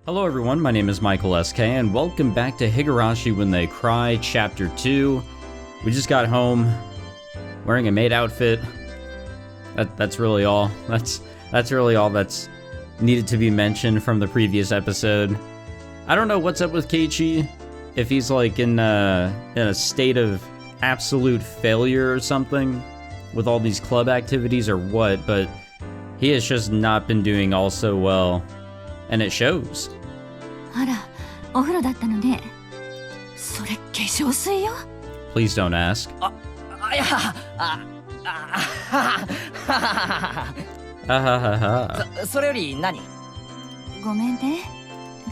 Hello everyone, my name is Michael SK, and welcome back to Higurashi When They Cry, Chapter 2. We just got home, wearing a maid outfit. That's really all. That's really all that's needed to be mentioned from the previous episode. I don't know what's up with Keiichi, if he's like in a state of absolute failure or something, with all these club activities or what, but he has just not been doing all so well, and it shows. あら、お風呂だったのね。それ化粧水よ。Please don't ask. いや、それより何？ごめんね。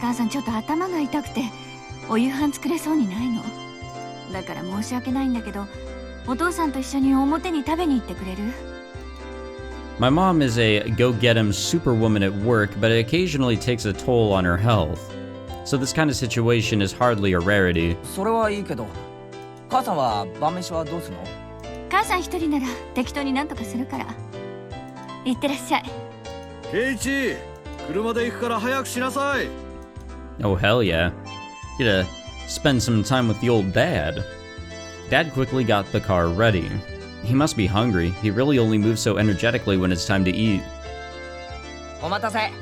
母さんちょっと頭が痛くて、お夕飯作れそうにないの。だから申し訳ないんだけど、お父さんと一緒に表に食べに行ってくれる？ My mom is a go-get-em superwoman at work, but it occasionally takes a toll on her health. So this kind of situation is hardly a rarity. それはいいけど、母さんは晩飯はどうするの？母さん一人なら適当になんとかするから。行ってらっしゃい。ケイチ、車で行くから早くしなさい。Oh hell yeah. Get to spend some time with the old dad. Dad quickly got the car ready. He must be hungry. He really only moves so energetically when it's time to eat. お待たせ。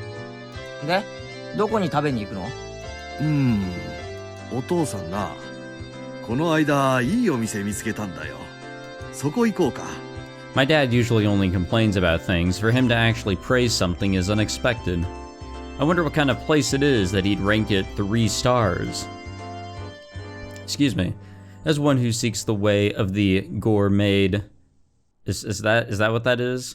で、どこに食べに行くの？お父さんな、この間いいお店見つけたんだよ。そこ行こうか。My dad usually only complains about things. For him to actually praise something is unexpected. I wonder what kind of place it is that he'd rank it 3 stars. Excuse me. As one who seeks the way of the gourmet, is that what that is?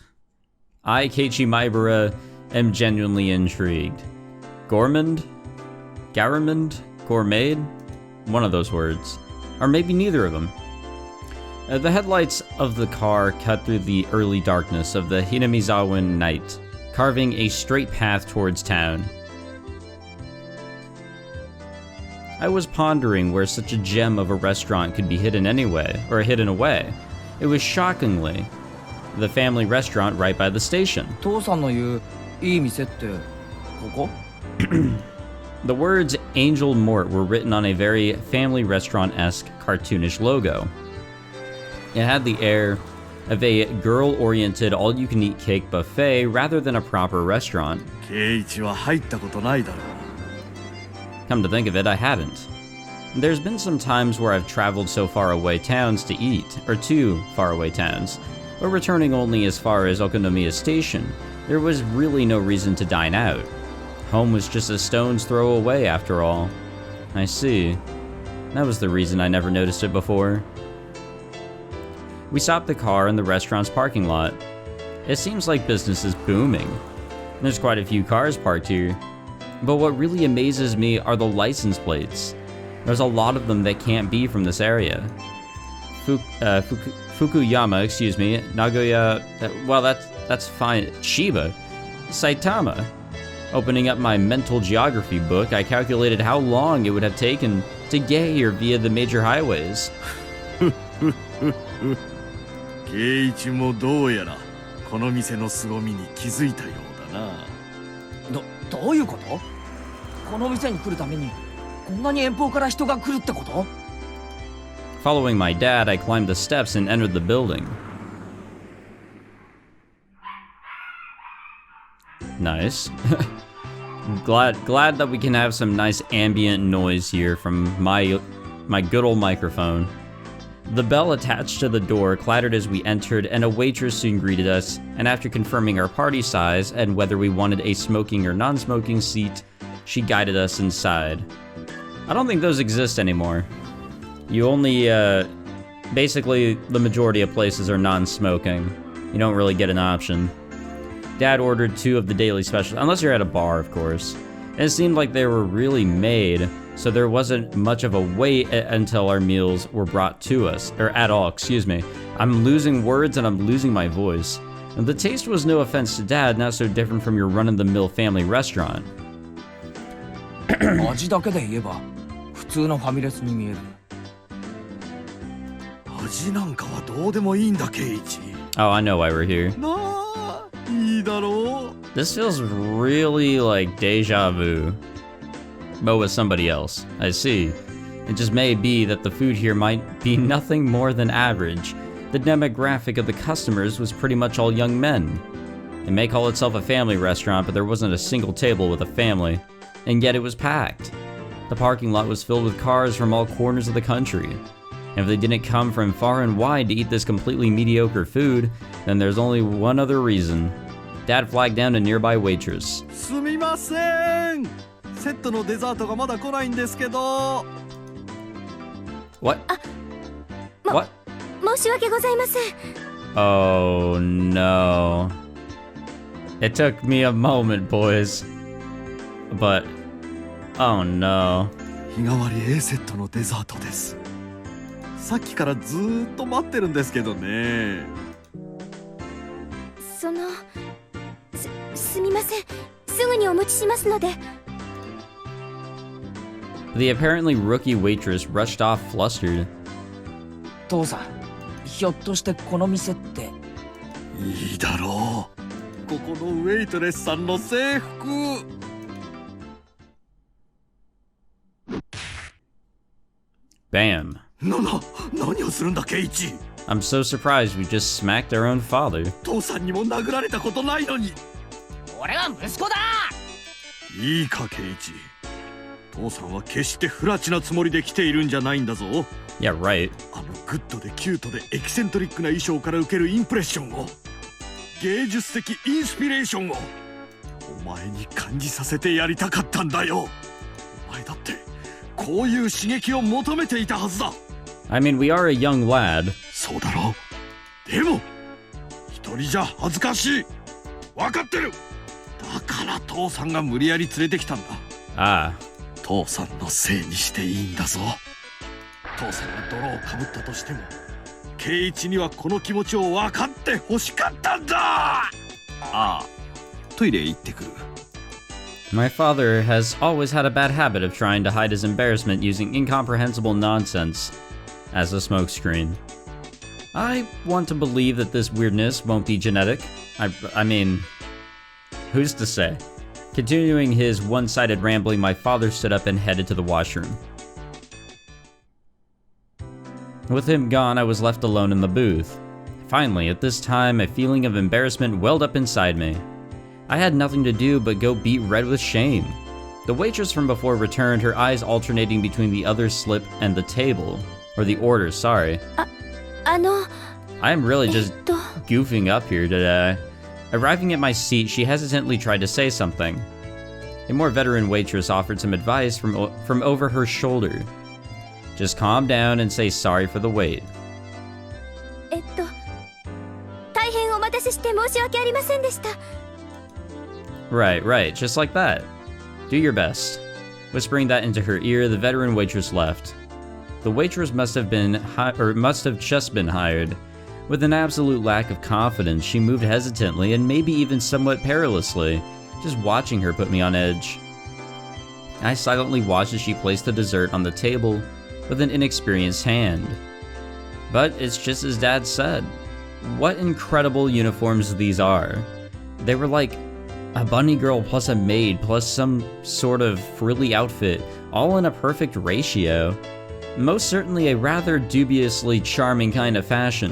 I, Keiichi Maibara, am genuinely intrigued. Gourmand? Garamond? Gourmet? One of those words. Or maybe neither of them. The headlights of the car cut through the early darkness of the Hinamizawa night, carving a straight path towards town. I was pondering where such a gem of a restaurant could be hidden anyway, or hidden away. It was shockingly the family restaurant right by the station. 父さんの言ういい店ってここ？ The words Angel Mort were written on a very family restaurant-esque cartoonish logo. It had the air of a girl-oriented all-you-can-eat cake buffet rather than a proper restaurant. ケイチは入ったことないだろう。 Come to think of it, I haven't. There's been some times where I've traveled so far away towns to eat, or to faraway towns, but returning only as far as Okonomiya Station, there was really no reason to dine out. Home was just a stone's throw away after all. I see. That was the reason I never noticed it before. We stopped the car in the restaurant's parking lot. It seems like business is booming. There's quite a few cars parked here. But what really amazes me are the license plates. There's a lot of them that can't be from this area. Fukuyama, excuse me, Nagoya, well that's fine, Chiba, Saitama. Opening up my mental geography book, I calculated how long it would have taken to get here via the major highways. ケイチもどうやらこの店の凄みに気づいたようだな。どういうこと？この店に来るためにこんなに遠方から人が来るってこと？ Following my dad, I climbed the steps and entered the building. Nice. glad that we can have some nice ambient noise here from my good old microphone. The bell attached to the door clattered as we entered, and a waitress soon greeted us, and after confirming our party size and whether we wanted a smoking or non-smoking seat, she guided us inside. I don't think those exist anymore. You only, basically, the majority of places are non-smoking. You don't really get an option. Dad ordered 2 of the daily specials, unless you're at a bar, of course. And it seemed like they were really made, so there wasn't much of a wait until our meals were brought to us, or at all, excuse me. I'm losing words and I'm losing my voice. And the taste was, no offense to Dad, not so different from your run-of-the-mill family restaurant. 味だけで言えば普通のファミレスに見える。味なんかはどうでもいいんだ、ケイチ。Oh, I know why we're here. なあ、いいだろう。This feels really like deja vu. Mo was somebody else. I see. It just may be that the food here might be nothing more than average. The demographic of the customers was pretty much all young men. It may call itself a family restaurant, but there wasn't a single table with a family. And yet it was packed. The parking lot was filled with cars from all corners of the country. And if they didn't come from far and wide to eat this completely mediocre food, then there's only one other reason. Dad flagged down a nearby waitress. すみません。セットのデザートがまだ来ないんですけど。What? What? 申し訳ございません。 Oh no. It took me a moment, boys. But, oh no. 日替わり A セットのデザートです。さっきからずーっと待ってるんですけどね。すみません。すぐにお持ちしますので。The apparently rookie waitress rushed off flustered. 父さん、ひょっとしてこの店って。いいだろう。ここのウェイトレスさんの制服。Bam. 何をするんだケイイチ。I'm so surprised we just smacked our own father. 父さんにも殴られたことないのに。俺は息子だ。いいかケイイチ。父さんは決して不埒なつもりで来ているんじゃないんだぞ。Yeah, right. あのグッドでキュートでエキセントリックな衣装から受けるインプレッションを、芸術的インスピレーションをお前に感じさせてやりたかったんだよ。お前だってこういう刺激を求めていたはずだ。I mean, we are a young lad. そうだろう。でも一人じゃ恥ずかしい。分かってる。だから父さんが無理やり連れてきたんだ。Ah. 父さんのせいにしていいんだぞ。父さんが泥をかぶったとしてもケイイチにはこの気持ちを分かってほしかったんだ。ああ、トイレ行ってくる。My father has always had a bad habit of trying to hide his embarrassment using incomprehensible nonsense as a smokescreen. I want to believe that this weirdness won't be genetic. I mean, who's to say? Continuing his one-sided rambling, my father stood up and headed to the washroom. With him gone, I was left alone in the booth. Finally, at this time, a feeling of embarrassment welled up inside me. I had nothing to do but go beat red with shame. The waitress from before returned, her eyes alternating between the other slip and the table. Or the order, sorry. I am really just goofing up here today. Arriving at my seat, she hesitantly tried to say something. A more veteran waitress offered some advice from over her shoulder. Just calm down and say sorry for the wait. 大変お待たせして申し訳ありませんでした。 Right, just like that. Do your best. Whispering that into her ear, the veteran waitress left. The waitress must have just been hired. With an absolute lack of confidence, she moved hesitantly and maybe even somewhat perilously. Just watching her put me on edge. I silently watched as she placed the dessert on the table with an inexperienced hand. But it's just as Dad said. What incredible uniforms these are. They were like a bunny girl plus a maid plus some sort of frilly outfit, all in a perfect ratio. Most certainly a rather dubiously charming kind of fashion.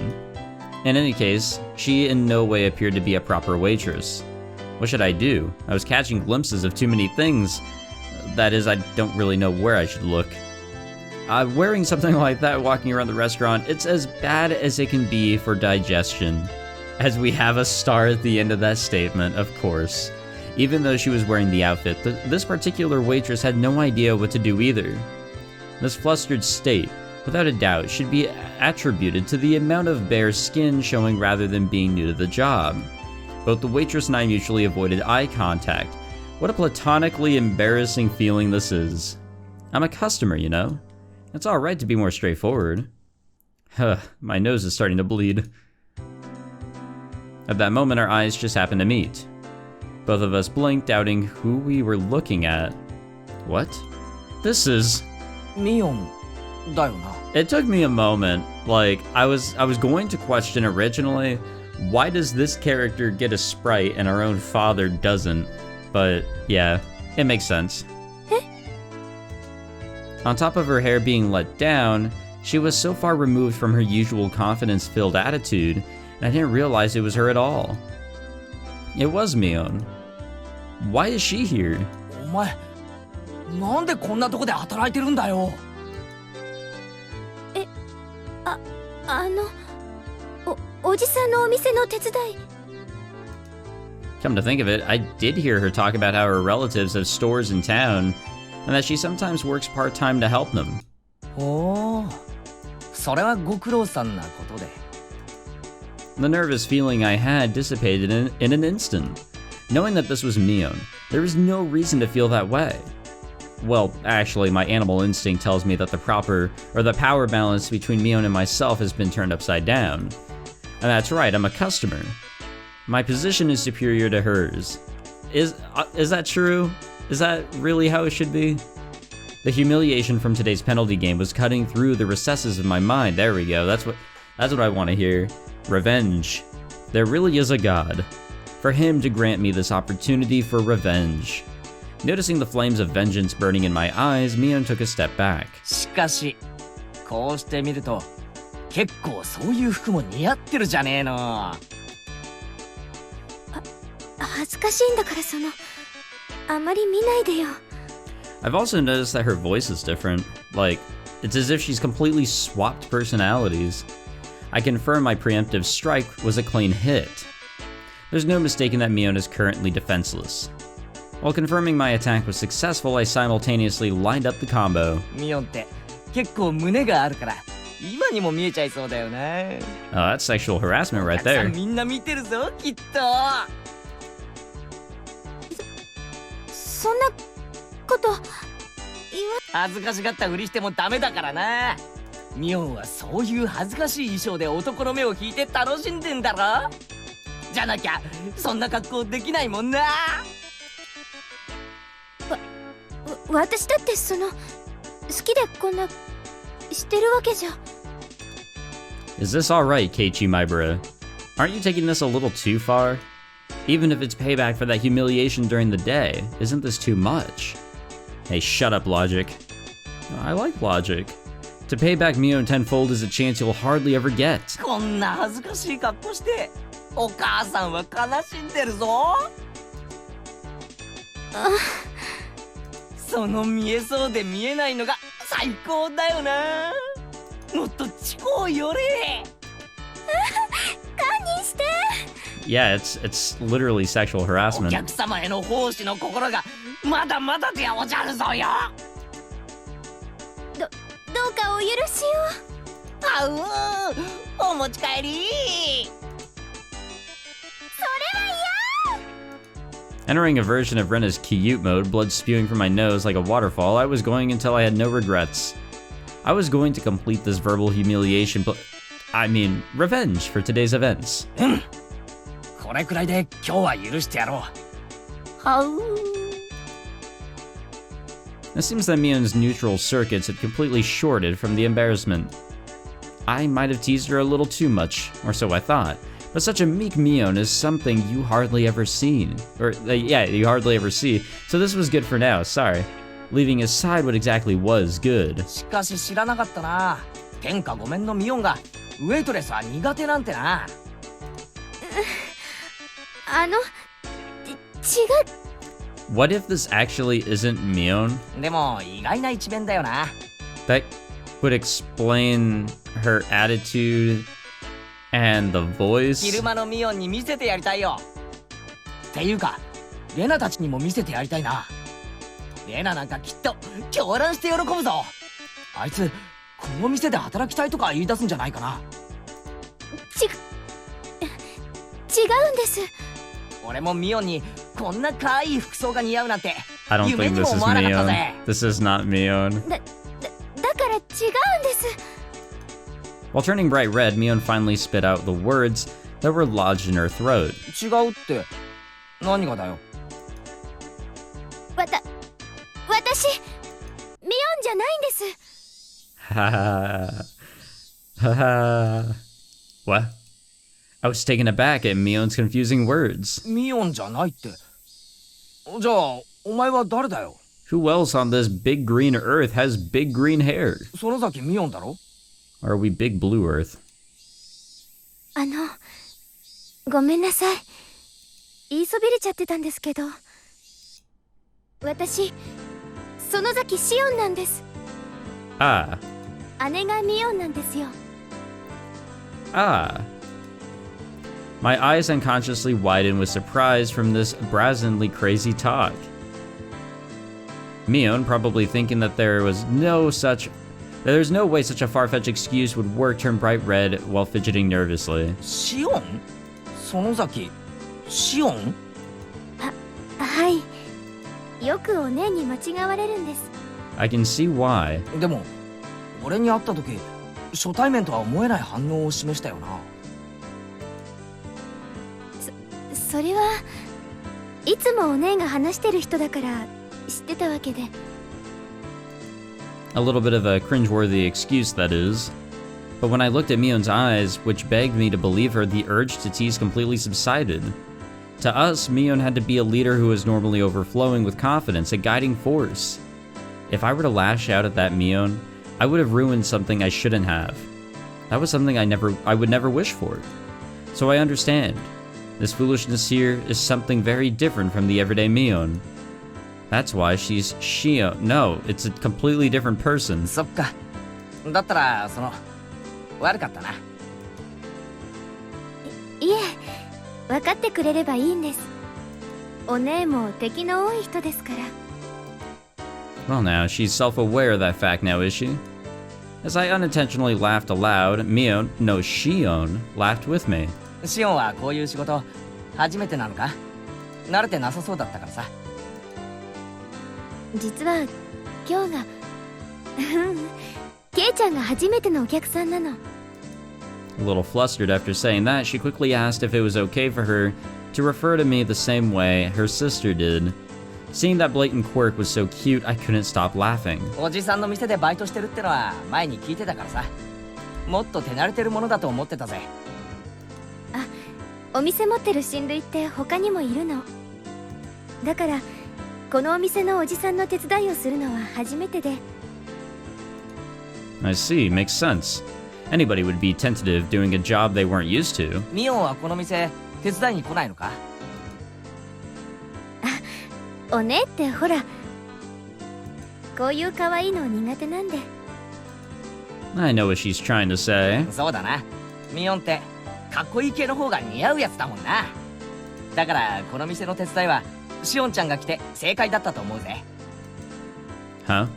In any case, she in no way appeared to be a proper waitress. What should I do? I was catching glimpses of too many things. That is, I don't really know where I should look. Wearing something like that walking around the restaurant, it's as bad as it can be for digestion. As we have a star at the end of that statement, of course. Even though she was wearing the outfit, this particular waitress had no idea what to do either. This flustered state, without a doubt, should be attributed to the amount of bare skin showing rather than being new to the job. Both the waitress and I mutually avoided eye contact. What a platonically embarrassing feeling this is. I'm a customer, you know? It's alright to be more straightforward. Huh, my nose is starting to bleed. At that moment, our eyes just happened to meet. Both of us blinked, doubting who we were looking at. What? This is... Mion だよな。 It took me a moment. Like, I was going to question originally, why does this character get a sprite and our own father doesn't? But yeah, it makes sense. On top of her hair being let down, she was so far removed from her usual confidence-filled attitude, and I didn't realize it was her at all. It was Mion. Why is she here? お前なんでこんなとこで働いてるんだよ。おじさんのお店の手伝い。 Come to think of it, I did hear her talk about how her relatives have stores in town, and that she sometimes works part-time to help them. おお、それはご苦労さんなことで。 The nervous feeling I had dissipated in an instant. Knowing that this was Mion, there was no reason to feel that way. Well, actually, my animal instinct tells me that the power balance between Mion and myself has been turned upside down. And that's right, I'm a customer. My position is superior to hers. Is that true? Is that really how it should be? The humiliation from today's penalty game was cutting through the recesses of my mind. There we go. That's what I want to hear. Revenge. There really is a god. For him to grant me this opportunity for revenge. Noticing the flames of vengeance burning in my eyes, Mion took a step back. しかし、こうして見ると結構そういう服も似合ってるじゃねえの。恥ずかしいんだからあまり見ないでよ。 I've also noticed that her voice is different. Like, it's as if she's completely swapped personalities. I confirm my preemptive strike was a clean hit. There's no mistaking that Mion is currently defenseless. While confirming my attack was successful, I simultaneously lined up the combo. ミオンって結構胸があるから今にも見えちゃいそうだよな。 Oh, that's sexual harassment right たくさ there. んみんな見てるぞきっと。そんなこと恥ずかしがったふりしてもダメだからな。ミオンはそういう恥ずかしい衣装で男の目を引いて楽しんでんだろ。じゃなきゃそんな格好できないもんな。私だって好きでこんなしてるわけじゃ。 Is this alright, Keiichi Maibara? Aren't you taking this a little too far? Even if it's payback for that humiliation during the day, isn't this too much? Hey, shut up, Logic. I like Logic. To pay back Mion tenfold is a chance you'll hardly ever get. こんな恥ずかしい格好してお母さんは悲しんでるぞ。その見えそうで見えないのが最高だよな。もっと近う寄れ。堪忍して。 Yeah, it's literally sexual お harassment. 客様への奉仕の心がまだまだでおじゃるぞよ。どうかお許しを。あうお持ち帰り。 Entering a version of Rena's Cute mode, blood spewing from my nose like a waterfall, I was going until I had no regrets. I was going to complete this verbal humiliation, revenge for today's events. これくらいで今日は許してやろう。はう。 It seems that Mion's neutral circuits had completely shorted from the embarrassment. I might have teased her a little too much, or so I thought. But such a meek Mion is something you hardly ever seen. You hardly ever see. So this was good for now, sorry. Leaving aside what exactly was good. しかし知らなかったな。天下ごめんのミオンがウェイトレスは苦手なんてな。違う。 What if this actually isn't Mion? でも意外な一面だよな。 That would explain her attitude and the voice. 昼間のミオンに見せてやりたいよ。っていうかレナたちにも見せてやりたいな。レナなんかきっと狂乱して喜ぶぞ。あいつこの店で働きたいとか言い出すんじゃないかな。違うんです。俺もミオンにこんな可愛い服装が似合うなんて I don't 夢 think に this も is 思わなかったぜ。 Mion. This is not Mion. だから違うんです。 While turning bright red, Mion finally spit out the words that were lodged in her throat. 違うって何がだよ。私ミオンじゃないんです。 Ha ha ha. What? I was taken aback at Mion's confusing words. ミオンじゃないって。じゃあお前は誰だよ。Who else on this big green earth has big green hair? 園崎ミオンだろ Or are we big blue earth? ごめんなさい。言いそびれちゃってたんですけど。私、園崎シオンなんです。Ah. 姉がミオンなんですよ。Ah. My eyes unconsciously widen with surprise from this brazenly crazy talk. Mion, probably thinking that there's no way such a far-fetched excuse would work, turned bright red while fidgeting nervously. シオン園崎シオンはい。よくお姉に間違われるんです。I can see why. でも俺に会った時初対面とは思えない反応を示したよな。それはいつもお姉が話してる人だから知ってたわけで。A little bit of a cringeworthy excuse, that is. But when I looked at Mion's eyes, which begged me to believe her, the urge to tease completely subsided. To us, Mion had to be a leader who was normally overflowing with confidence, a guiding force. If I were to lash out at that Mion, I would have ruined something I shouldn't have. That was something I would never wish for. So I understand. This foolishness here is something very different from the everyday Mion. That's why she's Shion. No, it's a completely different person. そっか。だったら悪かったな。いえ、分かってくれればいいんです。お姉も敵の多い人ですから。Well, now, she's self-aware of that fact now, is she? As I unintentionally laughed aloud, Shion laughed with me. シオンはこういう仕事初めてなのか？慣れてなさそうだったからさ。実は今日がケイちゃんが初めてのお客さんなの。A little flustered after saying that, she quickly asked if it was okay for her to refer to me the same way her sister did. Seeing that blatant quirk was so cute, I couldn't stop laughing. おじさんの店でバイトしてるってのは前に聞いてたからさ。もっと手慣れてるものだと思ってたぜ。お店持ってる親類って他にもいるの。だからこのお店のおじさんの手伝いをするのは初めてで。I see, makes sense. Anybody would be tentative doing a job they weren't used to. ミオンはこの店手伝いに来ないのか？お姉ってほら、こういう可愛いの苦手なんで。I know what she's trying to say. そうだな。ミオンってかっこいい系の方が似合うやつだもんな。だからこの店の手伝いはシオンちゃんが来て正解だったと思うぜ。Huh?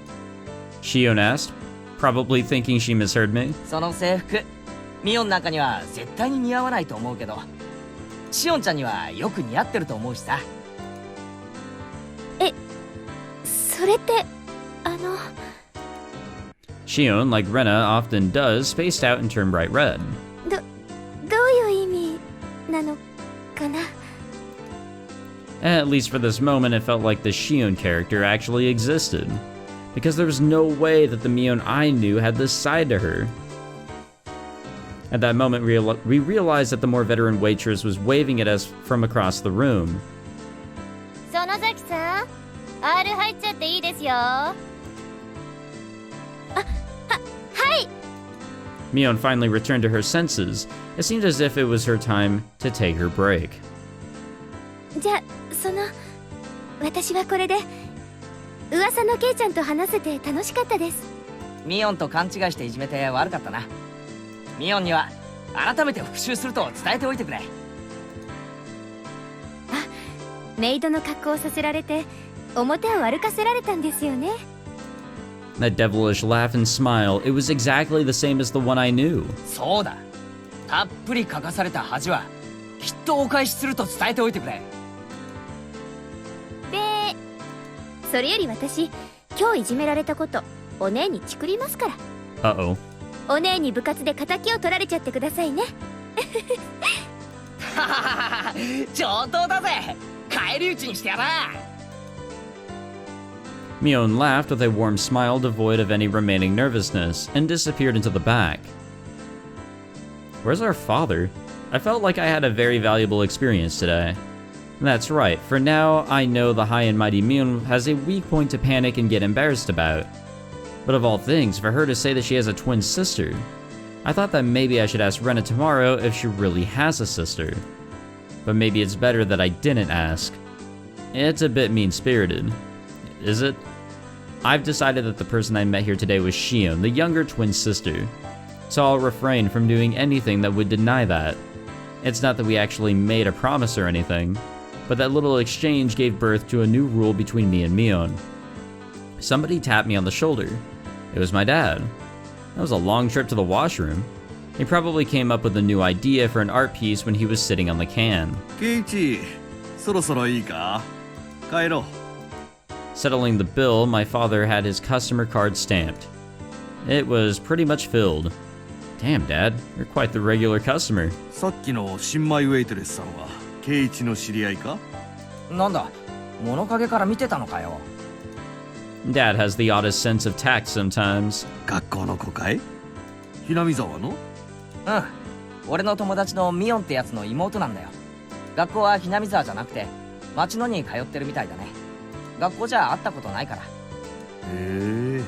Shion asked, probably thinking she misheard me. その制服、ミオンなんかには絶対に似合わないと思うけど、シオンちゃんにはよく似合ってると思うしさ。それってShion, like Rena often does, spaced out and turned bright red. どういう意味なのかな。At least for this moment, it felt like the Shion character actually existed. Because there was no way that the Mion I knew had this side to her. At that moment, we realized that the more veteran waitress was waving at us from across the room. 園崎さん、R 入っちゃっていいですよ。はい。Mion finally returned to her senses. It seemed as if it was her time to take her break. じゃあ私はこれで噂のケイちゃんと話せて楽しかったです。ミオンと勘違いしていじめて悪かったな。ミオンには改めて復習すると伝えておいてくれ。メイドの格好をさせられて表を歩かせられたんですよね。That devilish laugh and smile, it was exactly the same as the one I knew. そうだ。たっぷり書かされた恥はきっとお返しすると伝えておいてくれ。で、それより私、今日いじめられたことお姉にチクりますから。Uh-oh. お姉に部活で仇を取られちゃってくださいね。上等だぜ。返り討ちにしてやら。Mion laughed with a warm smile devoid of any remaining nervousness and disappeared into the back. Where's our father? I felt like I had a very valuable experience today. That's right, for now, I know the high and mighty Mion has a weak point to panic and get embarrassed about. But of all things, for her to say that she has a twin sister, I thought that maybe I should ask Rena tomorrow if she really has a sister. But maybe it's better that I didn't ask. It's a bit mean-spirited. Is it? I've decided that the person I met here today was Shion, the younger twin sister. So I'll refrain from doing anything that would deny that. It's not that we actually made a promise or anything, but that little exchange gave birth to a new rule between me and Mion. Somebody tapped me on the shoulder. It was my dad. That was a long trip to the washroom. He probably came up with a new idea for an art piece when he was sitting on the can. Keiichi, そろそろいいか? 帰ろう. Settling the bill, my father had his customer card stamped. It was pretty much filled. Damn, Dad, you're quite the regular customer. さっきの新米ウェイトレスさんはケイイチの知り合いか? なんだ、物陰から見てたのかよ。Dad has the oddest sense of tact sometimes. 学校の子かい? Hinamizawaの? うん、俺の友達のミオンってやつの妹なんだよ。学校はHinamizawaじゃなくて町野に通ってるみたいだね。学校じゃ会ったことないから。へえ。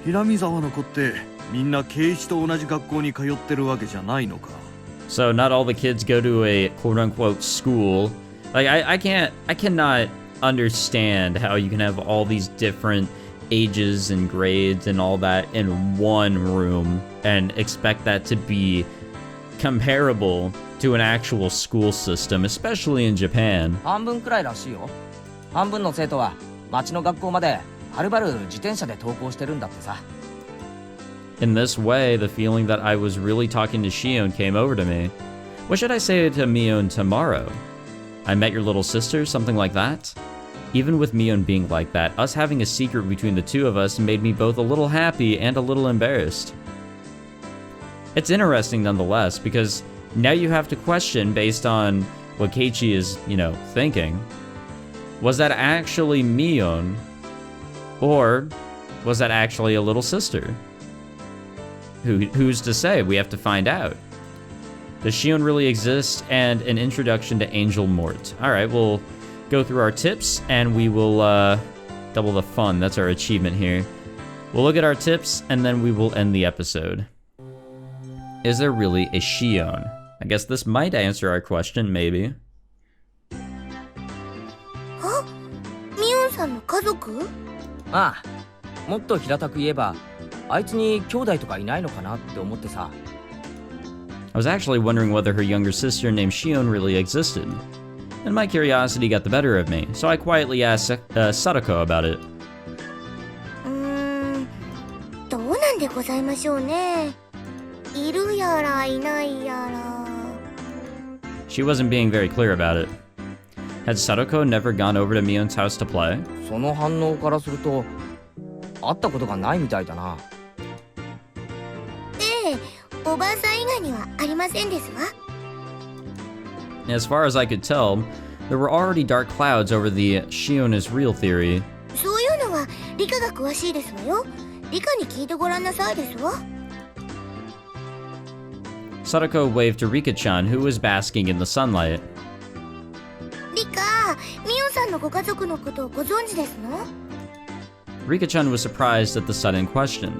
Hinamizawaの子ってみんなケイイチと同じ学校に通ってるわけじゃないのか? So not all the kids go to a quote-unquote school. Like I cannot understand how you can have all these different ages and grades and all that in one room and expect that to be comparable to an actual school system, especially in Japan. 半分くらいらしいよ。半分の生徒は町の学校まではるばる自転車で登校してるんだってさ。In this way, the feeling that I was really talking to Shion came over to me. What should I say to Mion tomorrow? I met your little sister, something like that? Even with Mion being like that, us having a secret between the two of us made me both a little happy and a little embarrassed. It's interesting nonetheless, because now you have to question based on what Keiichi is, thinking. Was that actually Mion? Or was that actually a little sister? Who's to say? We have to find out. Does Shion really exist? And an introduction to Angel Mort. Alright, we'll go through our tips and we will double the fun. That's our achievement here. We'll look at our tips and then we will end the episode. Is there really a Shion? I guess this might answer our question, maybe. Huh? Mion-sanの家族? ああ、もっと平たく言えば、あいつに兄弟とかいないのかなって思ってさ。I was actually wondering whether her younger sister named Shion really existed. And my curiosity got the better of me, so I quietly asked Sadako about it. どうなんでございましょうね。いるやらいないやら。She wasn't being very clear about it. Had Sadako never gone over to Mion's house to play? その反応からすると、会ったことがないみたいだな。ええ、おばあさん以外にはありませんですわ。As far as I could tell, there were already dark clouds over the Shion is real theory. そういうのは理科が詳しいですわよ。理科に聞いてごらんなさいですわ。Sadako waved to Rika-chan, who was basking in the sunlight. リカ、ミオンさんのご家族のことをご存知ですの? Rika-chan was surprised at the sudden question.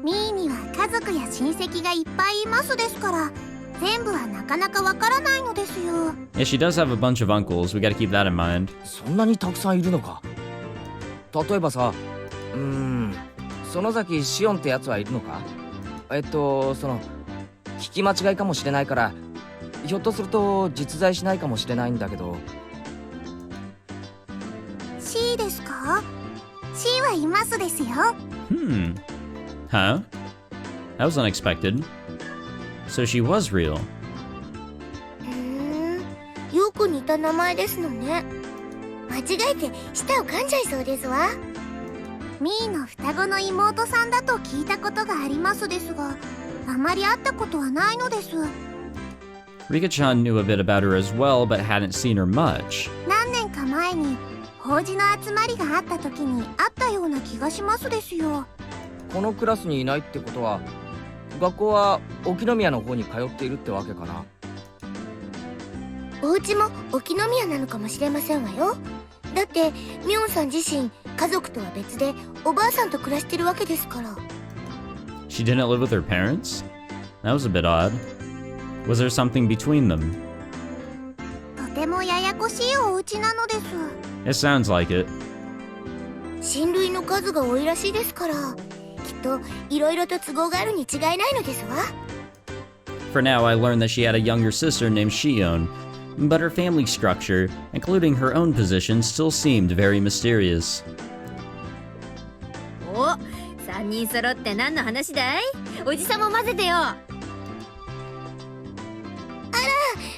ミーには家族や親戚がいっぱいいますですから、全部はなかなかわからないのですよ。Yeah, she does have a bunch of uncles. We gotta keep that in mind. そんなにたくさんいるのか。例えばさ、園崎シオンってやつはいるのか？聞き間違いかもしれないから、ひょっとすると実在しないかもしれないんだけど。C ですか？ C はいますですよ。Huh? That was unexpected. So she was real. よく似た名前ですのね。間違えて舌を噛んじゃいそうですわ。ミーの双子の妹さんだと聞いたことがありますですが、あまり会ったことはないのです。Rika-chan knew a bit about her as well, but hadn't seen her much. 何年か前に法事の集まりがあった時に会ったような気がしますですよ。このクラスにいないってことは、学校は沖宮の方に通っているってわけかな。お家も沖宮なのかもしれませんわよ。だってミョンさん自身家族とは別でおばあさんと暮らしてるわけですから。 She didn't live with her parents? That was a bit odd. Was there something between them? とてもややこしいお家なのです。 It sounds like it. 親類の数が多いらしいですから、きっといろいろと都合があるに違いないのですわ。 For now, I learned that she had a younger sister named Shion, but her family structure, including her own position, still seemed very mysterious. お、3人揃って何の話だい？おじさんも混ぜてよ。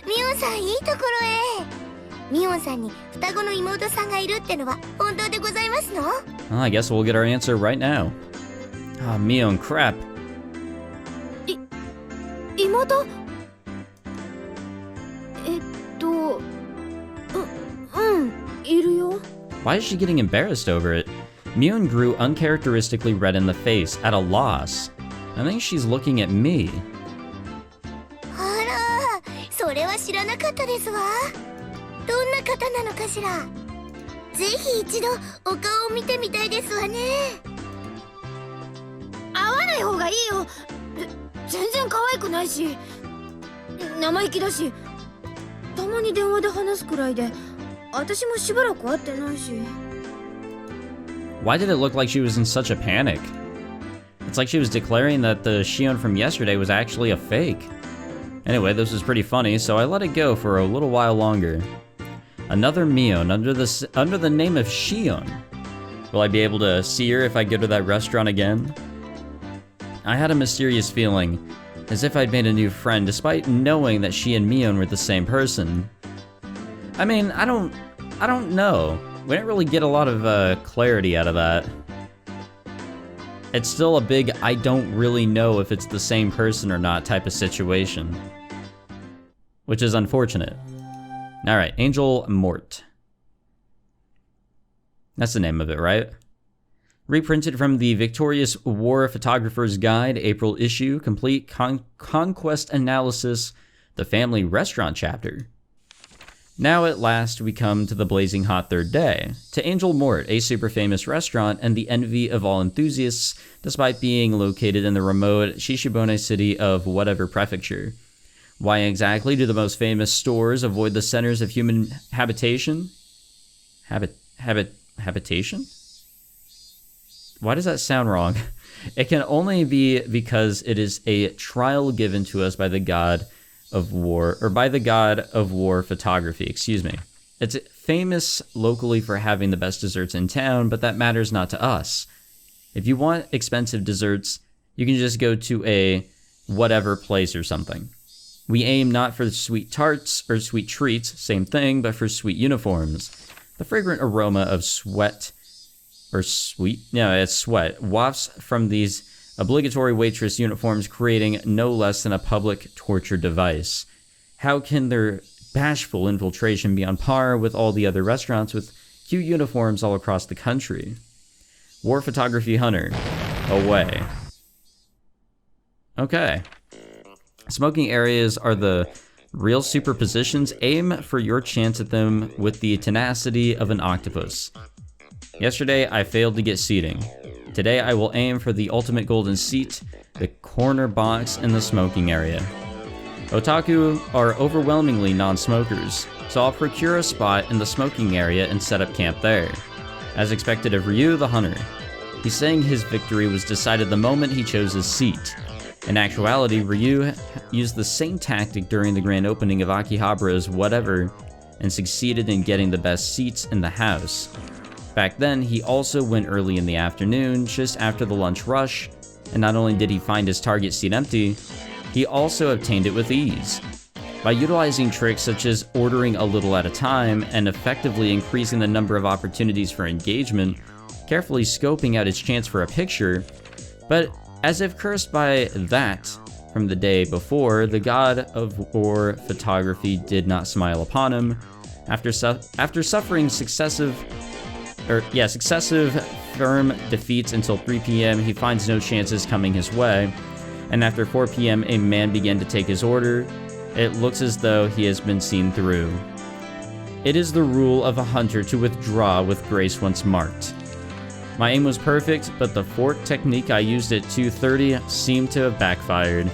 ミオンさんいいところへ。ミオンさんに双子の妹さんがいるってのは本当でございますの？ Well, I guess we'll get our answer right now. Ah, Mion, crap. 妹？いるよ。 Why is she getting embarrassed over it? Mion grew uncharacteristically red in the face, at a loss. I think she's looking at me. あら、それは知らなかったですわ。どんな方なのかしら。ぜひ一度お顔を見てみたいですわね。会わない方がいいよ。全然可愛くないし、生意気だし、たまに電話で話すくらいで、私もしばらく会ってないし。 Why did it look like she was in such a panic? It's like she was declaring that the Shion from yesterday was actually a fake. Anyway, this was pretty funny, so I let it go for a little while longer. Another Mion under the name of Shion. Will I be able to see her if I go to that restaurant again? I had a mysterious feeling, as if I'd made a new friend despite knowing that she and Mion were the same person. I mean, I don't know. We didn't really get a lot of clarity out of that. It's still a big I don't really know if it's the same person or not type of situation. Which is unfortunate. Alright, Angel Mort. That's the name of it, right? Reprinted from the Victorious War Photographer's Guide, April issue, complete conquest analysis, the family restaurant chapter. Now at last we come to the blazing hot third day, to Angel Mort, a super famous restaurant and the envy of all enthusiasts, despite being located in the remote Shishibone city of whatever prefecture. Why exactly do the most famous stores avoid the centers of human habitation? Habitation? Why does that sound wrong? It can only be because it is a trial given to us by the god of war, or by the god of war photography, excuse me. It's famous locally for having the best desserts in town, but that matters not to us. If you want expensive desserts, you can just go to a whatever place or something. We aim not for sweet tarts or sweet treats, same thing, but for sweet uniforms. The fragrant aroma of sweat, or sweet? No, it's sweat, wafts from these obligatory waitress uniforms, creating no less than a public torture device. How can their bashful infiltration be on par with all the other restaurants with cute uniforms all across the country? War Photography Hunter, away. Okay. Smoking areas are the real superpositions. Aim for your chance at them with the tenacity of an octopus. Yesterday, I failed to get seating. Today, I will aim for the ultimate golden seat, the corner box in the smoking area. Otaku are overwhelmingly non-smokers, so I'll procure a spot in the smoking area and set up camp there. As expected of Ryu the Hunter, he's saying his victory was decided the moment he chose his seat. In actuality, Ryu used the same tactic during the grand opening of Akihabara's Whatever and succeeded in getting the best seats in the house. Back then, he also went early in the afternoon, just after the lunch rush, and not only did he find his target seat empty, he also obtained it with ease. By utilizing tricks such as ordering a little at a time and effectively increasing the number of opportunities for engagement, carefully scoping out his chance for a picture, but as if cursed by that from the day before, the god of war photography did not smile upon him. After suffering successive firm defeats until 3 p.m., he finds no chances coming his way, and after 4 p.m., a man began to take his order, It looks as though he has been seen through. It is the rule of a hunter to withdraw with grace once marked. My aim was perfect, but the fort technique I used at 2:30 seemed to have backfired.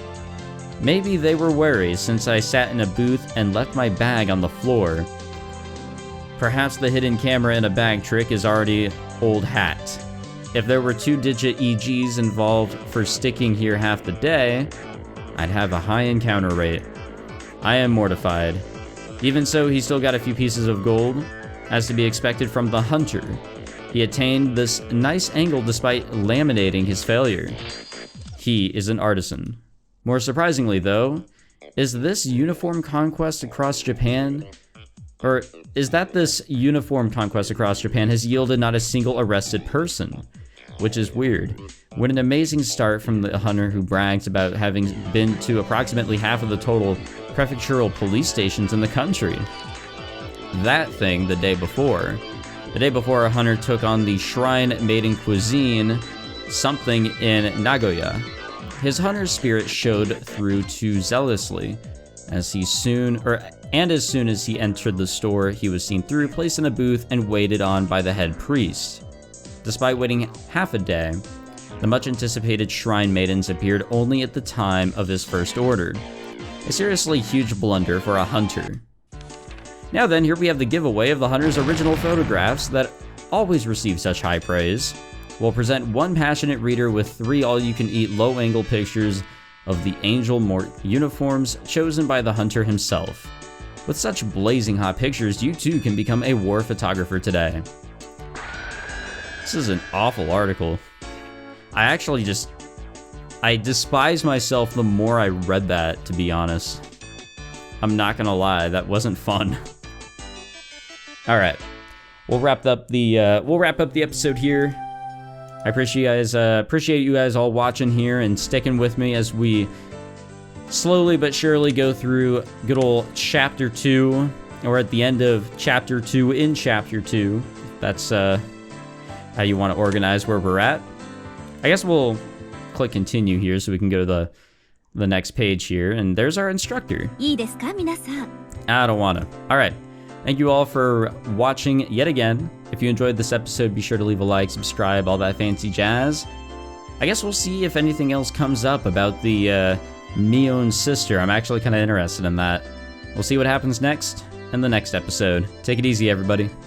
Maybe they were wary since I sat in a booth and left my bag on the floor. Perhaps the hidden camera in a bag trick is already old hat. If there were 2-digit EGs involved for sticking here half the day, I'd have a high encounter rate. I am mortified. Even so, he still got a few pieces of gold, as to be expected from the hunter. He attained this nice angle despite laminating his failure. He is an artisan. More surprisingly though, is this uniform conquest across Japan? Or is that this uniform conquest across Japan has yielded not a single arrested person? Which is weird. What an amazing start from the hunter who brags about having been to approximately half of the total prefectural police stations in the country. That thing the day before. The day before, a hunter took on the shrine maiden cuisine, something in Nagoya. His hunter's spirit showed through too zealously, as soon as he entered the store, he was seen through, placed in a booth, and waited on by the head priest. Despite waiting half a day, the much-anticipated shrine maidens appeared only at the time of his first order. A seriously huge blunder for a hunter. Now then, here we have the giveaway of the hunter's original photographs that always receive such high praise. We'll present one passionate reader with 3 all-you-can-eat low-angle pictures of the Angel Mort uniforms chosen by the hunter himself. With such blazing hot pictures, you too can become a war photographer today. This is an awful article. I despise myself the more I read that, to be honest. I'm not gonna lie, that wasn't fun. All right, we'll wrap up the episode here. I appreciate you guys all watching here and sticking with me as we slowly but surely go through good old Chapter 2, or at the end of Chapter 2 in Chapter 2. That's how you want to organize where we're at. I guess we'll click continue here so we can go to the next page here, and there's our instructor. いいですか皆さん。 I don't wanna. All right. Thank you all for watching yet again. If you enjoyed this episode, be sure to leave a like, subscribe, all that fancy jazz. I guess we'll see if anything else comes up about the Mion sister. I'm actually kind of interested in that. We'll see what happens next in the next episode. Take it easy, everybody.